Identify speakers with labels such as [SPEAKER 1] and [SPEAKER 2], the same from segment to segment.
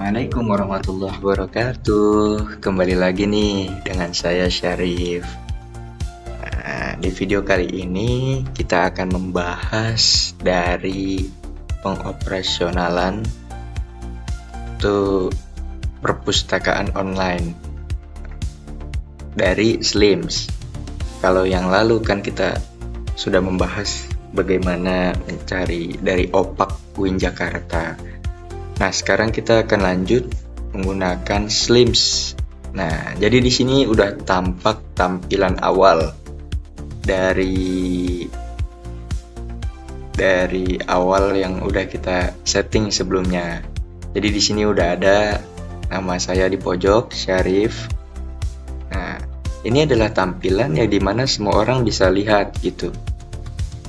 [SPEAKER 1] Assalamualaikum warahmatullahi wabarakatuh. Kembali lagi nih dengan saya Syarif. Di video kali ini kita akan membahas dari pengoperasionalan untuk perpustakaan online dari Slims. Kalau yang lalu kan kita sudah membahas bagaimana mencari dari Opak UIN Jakarta. Nah, sekarang kita akan lanjut menggunakan Slims. Nah, jadi di sini udah tampak tampilan awal dari awal yang udah kita setting sebelumnya. Jadi di sini udah ada nama saya di pojok, Syarif. Nah, ini adalah tampilan yang dimana semua orang bisa lihat gitu.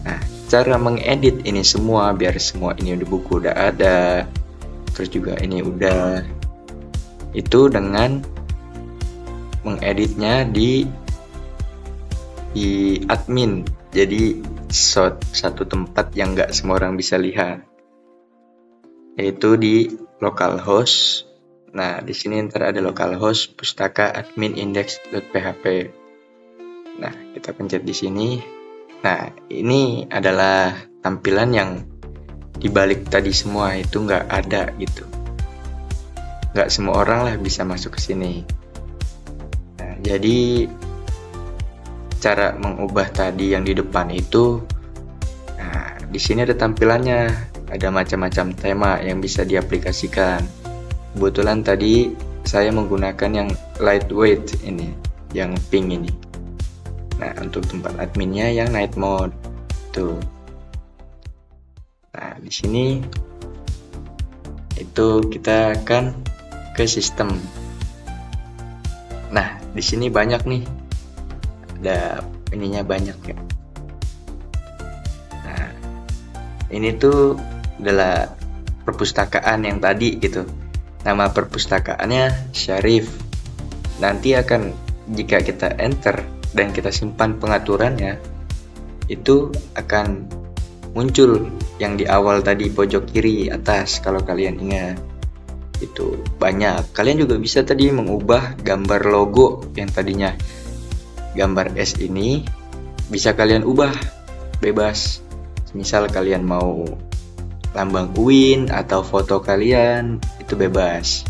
[SPEAKER 1] Nah, cara mengedit ini semua biar semua ini di buku udah ada. Terus juga ini udah itu dengan mengeditnya di admin, jadi satu tempat yang nggak semua orang bisa lihat, yaitu di localhost. Nah, di sini ntar ada localhost pustaka admin index.php. Nah, kita pencet di sini. Nah, ini adalah tampilan yang dibalik tadi semua itu nggak ada gitu. Nggak semua orang lah bisa masuk ke sini. Nah, jadi cara mengubah tadi yang di depan itu, nah di sini ada tampilannya, ada macam-macam tema yang bisa diaplikasikan. Kebetulan tadi saya menggunakan yang lightweight ini, yang pink ini. Nah, untuk tempat adminnya yang night mode tuh. Nah, di sini itu kita akan ke sistem. Nah, di sini banyak nih. Ada ininya banyak ya. Nah, ini tuh adalah perpustakaan yang tadi gitu. Nama perpustakaannya Syarif. Nanti akan jika kita enter dan kita simpan pengaturannya, itu akan muncul yang di awal tadi pojok kiri atas. Kalau kalian ingat itu banyak. Kalian juga bisa tadi mengubah gambar logo yang tadinya gambar S ini, bisa kalian ubah bebas. Misal kalian mau lambang UIN atau foto kalian, itu bebas.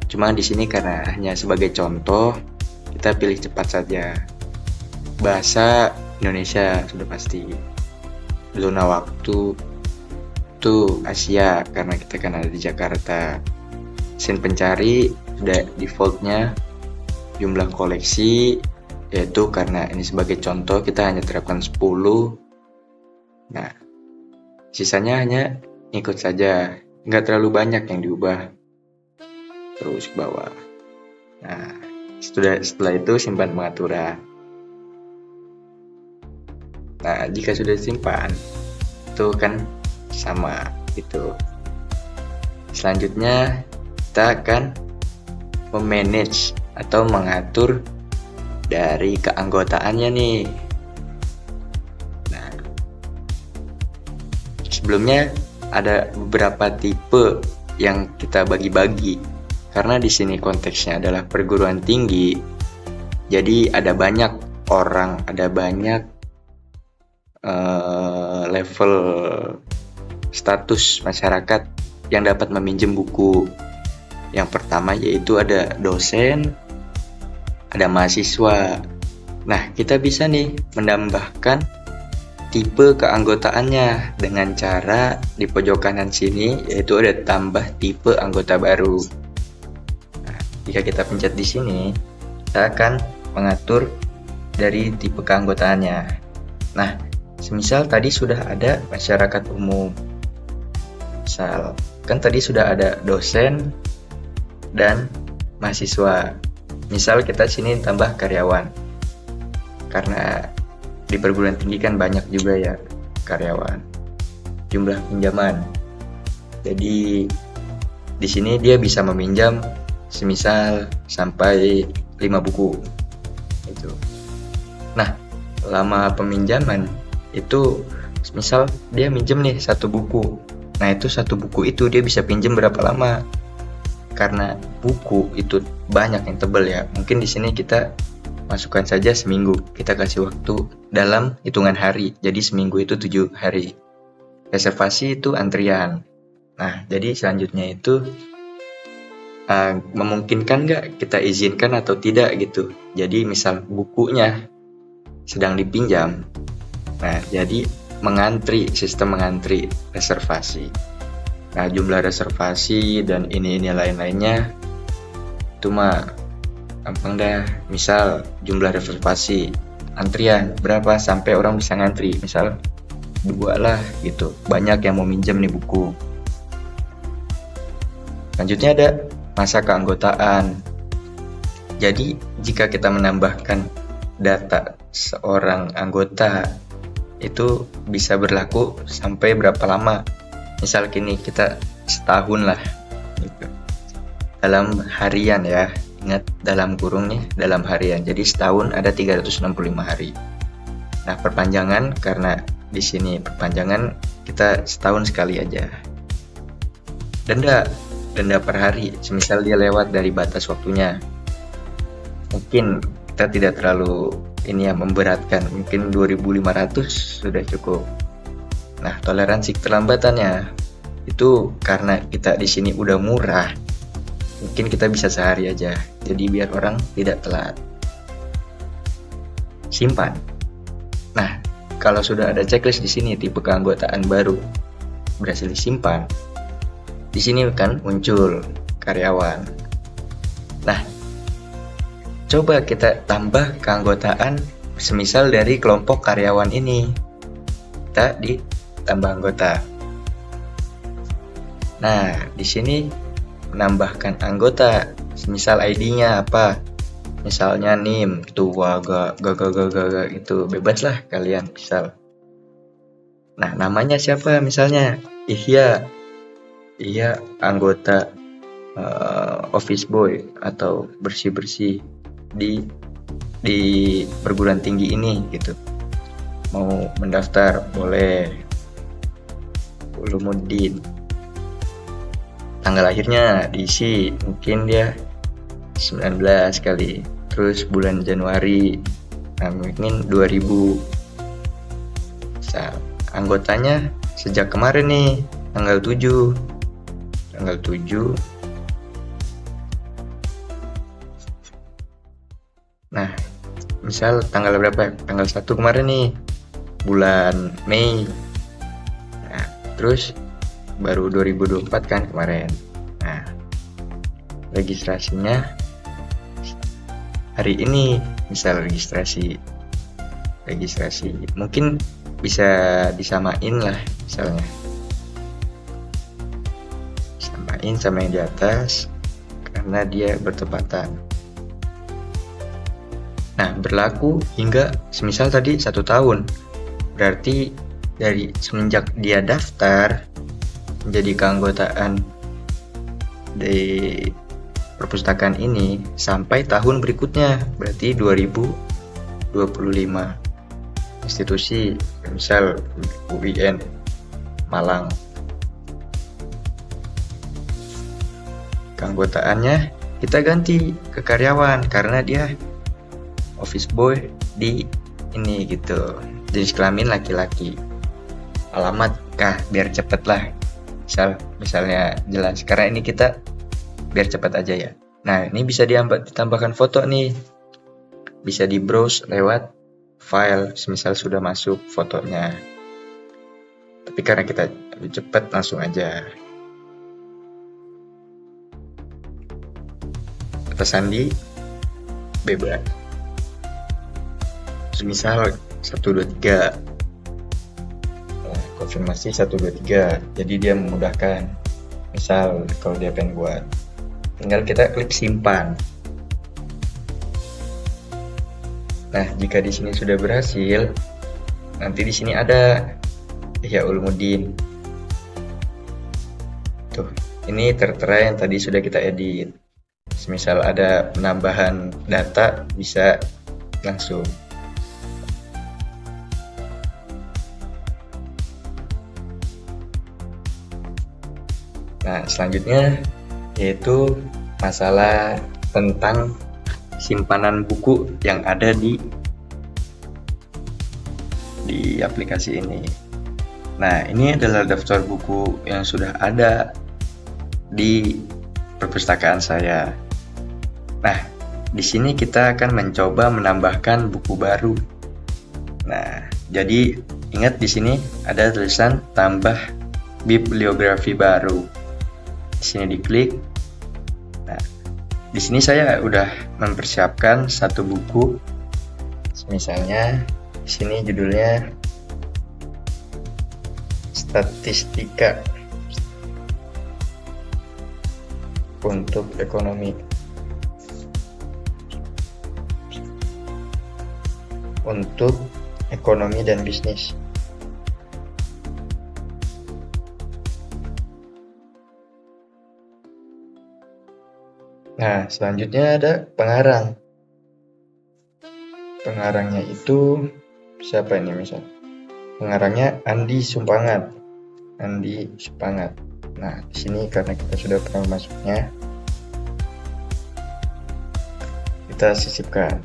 [SPEAKER 1] Cuma di sini karena hanya sebagai contoh, kita pilih cepat saja. Bahasa Indonesia sudah pasti. Zona waktu tuh Asia karena kita kan ada di Jakarta. Mesin pencari sudah defaultnya jumlah koleksi, yaitu karena ini sebagai contoh kita hanya terapkan 10. Nah, sisanya hanya ikut saja, nggak terlalu banyak yang diubah. Terus ke bawah. Nah, setelah itu simpan pengaturan. Nah, jika sudah disimpan, itu kan sama itu. Selanjutnya kita akan memanage atau mengatur dari keanggotaannya nih. Nah, sebelumnya ada beberapa tipe yang kita bagi-bagi. Karena di sini konteksnya adalah perguruan tinggi, jadi ada banyak orang, ada banyak level status masyarakat yang dapat meminjam buku. Yang pertama yaitu ada dosen, ada mahasiswa. Nah, kita bisa nih menambahkan tipe keanggotaannya dengan cara di pojok kanan sini, yaitu ada tambah tipe anggota baru. Nah, jika kita pencet di sini, kita akan mengatur dari tipe keanggotaannya. Nah, semisal tadi sudah ada masyarakat umum. Misal, kan tadi sudah ada dosen dan mahasiswa. Misal kita sini tambah karyawan. Karena di perguruan tinggi kan banyak juga ya karyawan. Jumlah pinjaman. Jadi di sini dia bisa meminjam semisal sampai 5 buku. Itu. Nah, lama peminjaman itu misal dia minjem nih 1 buku. Nah, itu 1 buku itu dia bisa pinjam berapa lama? karena buku itu banyak yang tebal ya, mungkin di sini kita masukkan saja seminggu. Kita kasih waktu dalam hitungan hari. Jadi seminggu itu 7 hari. Reservasi itu antrian. Nah, jadi selanjutnya itu memungkinkan nggak kita izinkan atau tidak gitu. Jadi misal bukunya sedang dipinjam. Nah, jadi sistem mengantri reservasi. Nah, jumlah reservasi dan ini lain-lainnya itu mah gampang dah. Misal jumlah reservasi antrian berapa sampai orang bisa ngantri, misal 2 lah gitu, banyak yang mau minjem nih buku. Selanjutnya ada masa keanggotaan. Jadi jika kita menambahkan data seorang anggota itu bisa berlaku sampai berapa lama, misal kini kita setahun lah gitu. Dalam harian ya, ingat dalam kurung nih, dalam harian. Jadi setahun ada 365 hari. Nah, perpanjangan karena di sini perpanjangan kita setahun sekali aja. Denda per hari, semisal dia lewat dari batas waktunya. Mungkin kita tidak terlalu memberatkan, mungkin 2.500 sudah cukup. Nah, toleransi keterlambatannya itu karena kita di sini udah murah, mungkin kita bisa sehari aja. Jadi biar orang tidak telat. Simpan. Nah, kalau sudah ada checklist di sini tipe keanggotaan baru berhasil disimpan, di sini kan muncul karyawan. Nah, coba kita tambah keanggotaan semisal dari kelompok karyawan ini. Kita ditambah anggota. Nah, di sini menambahkan anggota, semisal ID-nya apa? Misalnya NIM, tua, itu bebas lah kalian misal. Nah, namanya siapa misalnya? Ihya anggota office boy atau bersih-bersih di perguruan tinggi ini gitu. Mau mendaftar boleh. Ulumuddin. Tanggal lahirnya diisi, mungkin dia 19 kali. Terus bulan Januari, nah mungkin 2000. Anggotanya sejak kemarin nih, tanggal 7. Nah, misal tanggal berapa? Tanggal 1 kemarin nih, bulan Mei. Nah, terus baru 2024 kan kemarin. Nah, registrasinya hari ini, misal registrasi mungkin bisa disamain lah, misalnya samain sama yang di atas karena dia bertepatan. Nah, berlaku hingga semisal tadi 1 tahun, berarti dari semenjak dia daftar menjadi keanggotaan di perpustakaan ini sampai tahun berikutnya, berarti 2025. Institusi misal UIN Malang, keanggotaannya kita ganti ke karyawan karena dia office boy di ini gitu. Jenis kelamin laki-laki. Alamat biar cepet lah. Misalnya jelas, karena ini kita biar cepet aja ya. Nah, ini bisa ditambahkan foto nih. Bisa di browse lewat file, semisal sudah masuk fotonya. Tapi karena kita lebih cepat, langsung aja. Kata sandi bebas. Semisal 123. Konfirmasi 123. Jadi dia memudahkan. Misal kalau dia pengen buat, tinggal kita klik simpan. Nah, jika di sini sudah berhasil, nanti di sini ada Ihya Ulumuddin. Tuh, ini tertera yang tadi sudah kita edit. Misal ada penambahan data, bisa langsung. Nah, selanjutnya yaitu masalah tentang simpanan buku yang ada di aplikasi ini. Nah, ini adalah daftar buku yang sudah ada di perpustakaan saya. Nah, di sini kita akan mencoba menambahkan buku baru. Nah, jadi ingat di sini ada tulisan tambah bibliografi baru. Di sini diklik. Nah, di sini saya udah mempersiapkan satu buku. Misalnya di sini judulnya Statistika untuk ekonomi. Untuk ekonomi dan bisnis. Nah, selanjutnya ada pengarang. Pengarangnya itu siapa ini misal? Pengarangnya Andi Sumpangat. Andi Sumpangat. Nah, di sini karena kita sudah pernah masuknya, kita sisipkan.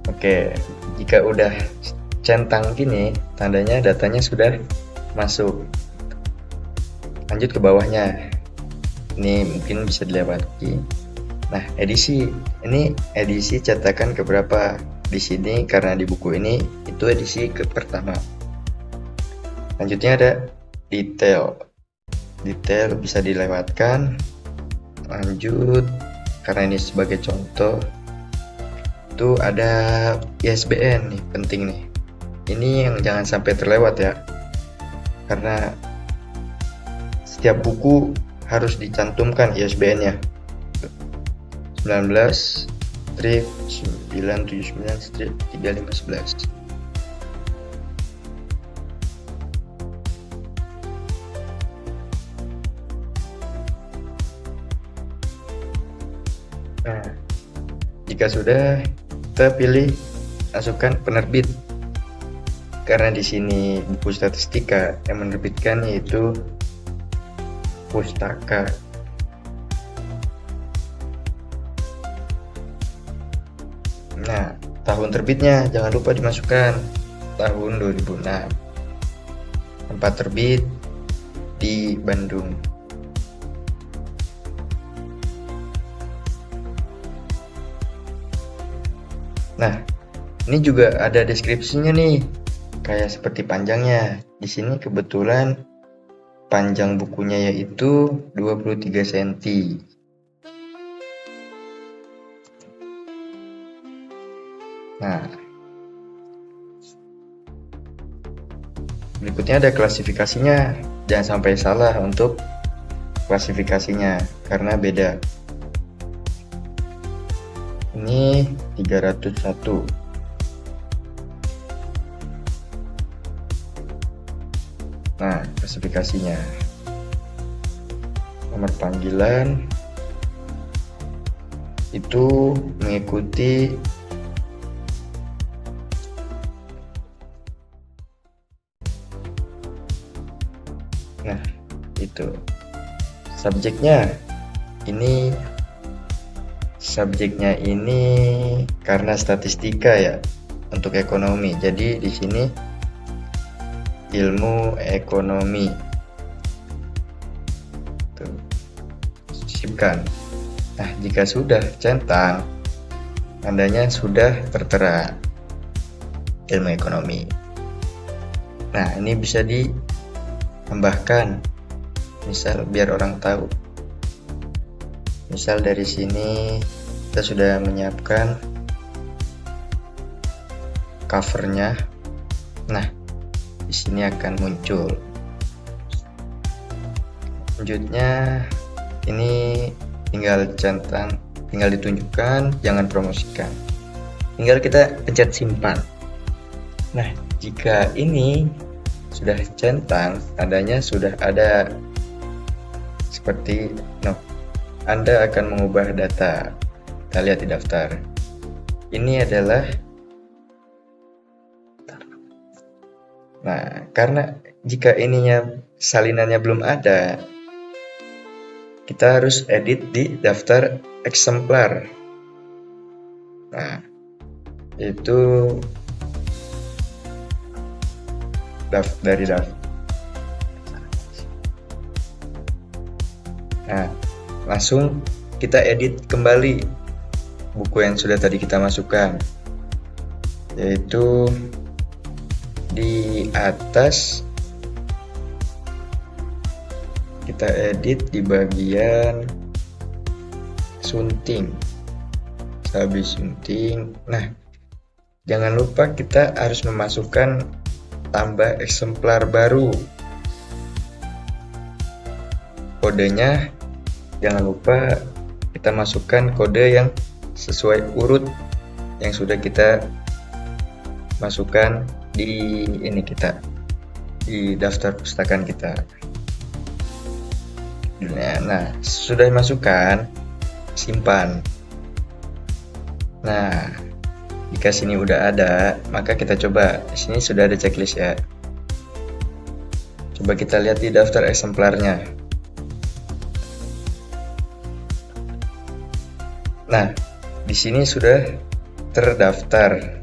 [SPEAKER 1] Oke, jika udah centang gini, tandanya datanya sudah masuk. Lanjut ke bawahnya. Ini mungkin bisa dilewati. Nah, edisi. Ini edisi cetakan keberapa? Di sini karena di buku ini itu edisi ke pertama. Lanjutnya ada detail. Detail bisa dilewatkan. Lanjut, karena ini sebagai contoh. Itu ada ISBN nih, penting nih. Ini yang jangan sampai terlewat ya. Karena setiap buku harus dicantumkan ISBN-nya. 19/979/3511. Nah, jika sudah, kita pilih masukkan penerbit. Karena di sini buku statistika yang menerbitkan yaitu Pustaka. Nah, tahun terbitnya jangan lupa dimasukkan, tahun 2006. Tempat terbit di Bandung. Nah, ini juga ada deskripsinya nih, kayak seperti panjangnya. Di sini kebetulan panjang bukunya yaitu 23 cm. Nah, berikutnya ada klasifikasinya. Jangan sampai salah untuk klasifikasinya karena beda. Ini 301. Nah, klasifikasinya. Nomor panggilan itu mengikuti itu. Subjeknya ini karena statistika ya, untuk ekonomi. Jadi di sini ilmu ekonomi. Tuh. Sisipkan. Nah, jika sudah centang, tandanya sudah tertera ilmu ekonomi. Nah, ini bisa ditambahkan, misal biar orang tahu. Misal dari sini kita sudah menyiapkan covernya. Nah, di sini akan muncul. Selanjutnya ini tinggal centang, tinggal ditunjukkan, jangan promosikan. Tinggal kita pencet simpan. Nah, jika ini sudah centang, tandanya sudah ada seperti Anda akan mengubah data. Kita lihat di daftar. Ini adalah, nah, karena jika ininya salinannya belum ada, kita harus edit di daftar eksemplar. Nah, itu dari daftar. Nah, langsung kita edit kembali buku yang sudah tadi kita masukkan, yaitu di atas kita edit di bagian sunting, habis sunting. Nah, jangan lupa kita harus memasukkan tambah eksemplar baru. Kodenya jangan lupa kita masukkan kode yang sesuai urut yang sudah kita masukkan di ini kita di daftar perpustakaan kita. Nah, sudah dimasukkan, simpan. Nah, jika sini udah ada, maka kita coba. Di sini sudah ada checklist ya. Coba kita lihat di daftar eksemplarnya. Nah, di sini sudah terdaftar.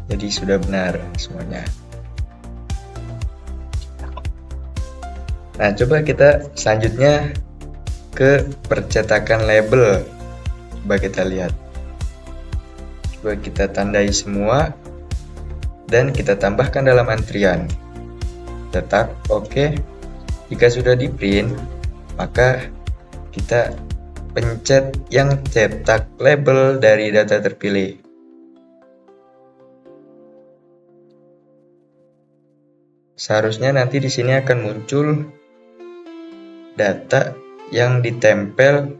[SPEAKER 1] Jadi sudah benar semuanya. Nah, coba kita selanjutnya ke percetakan label. Coba kita lihat. Coba kita tandai semua dan kita tambahkan dalam antrian. Cetak, oke. Jika sudah di print, maka kita pencet yang cetak label dari data terpilih. Seharusnya nanti di sini akan muncul data yang ditempel.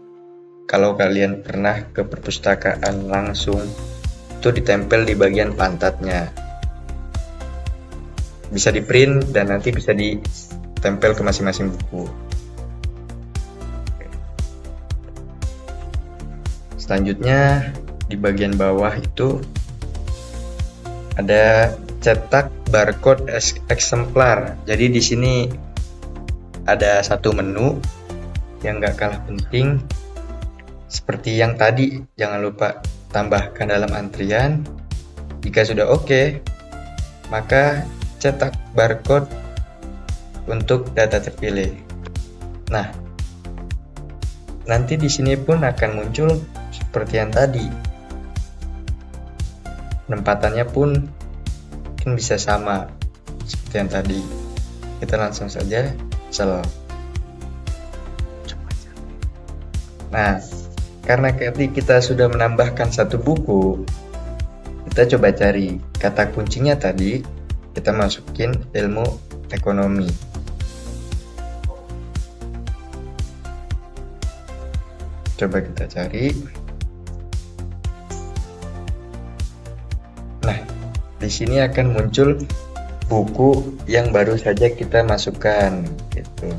[SPEAKER 1] Kalau kalian pernah ke perpustakaan langsung, itu ditempel di bagian pantatnya. Bisa di print dan nanti bisa ditempel ke masing-masing buku. Selanjutnya di bagian bawah itu ada cetak barcode eksemplar. Jadi di sini ada satu menu yang nggak kalah penting, seperti yang tadi. Jangan lupa tambahkan dalam antrian. Jika sudah oke, maka cetak barcode untuk data terpilih. Nah, nanti di sini pun akan muncul seperti yang tadi. Penempatannya pun mungkin bisa sama seperti yang tadi. Kita langsung saja sel. Nah, karena kita sudah menambahkan satu buku, kita coba cari kata kuncinya tadi. Kita masukin ilmu ekonomi. Coba kita cari. Nah, di sini akan muncul buku yang baru saja kita masukkan gitu.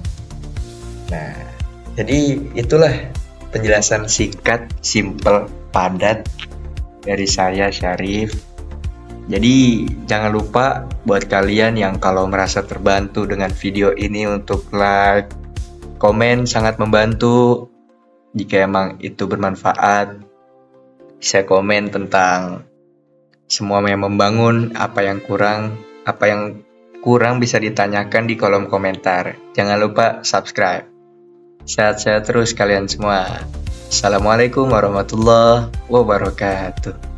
[SPEAKER 1] Nah, jadi itulah penjelasan singkat, simple, padat dari saya Syarif. Jadi jangan lupa buat kalian yang kalau merasa terbantu dengan video ini untuk like, komen sangat membantu. Jika emang itu bermanfaat, bisa komen tentang semua yang membangun, apa yang kurang bisa ditanyakan di kolom komentar. Jangan lupa subscribe. Sehat-sehat terus kalian semua. Assalamualaikum warahmatullahi wabarakatuh.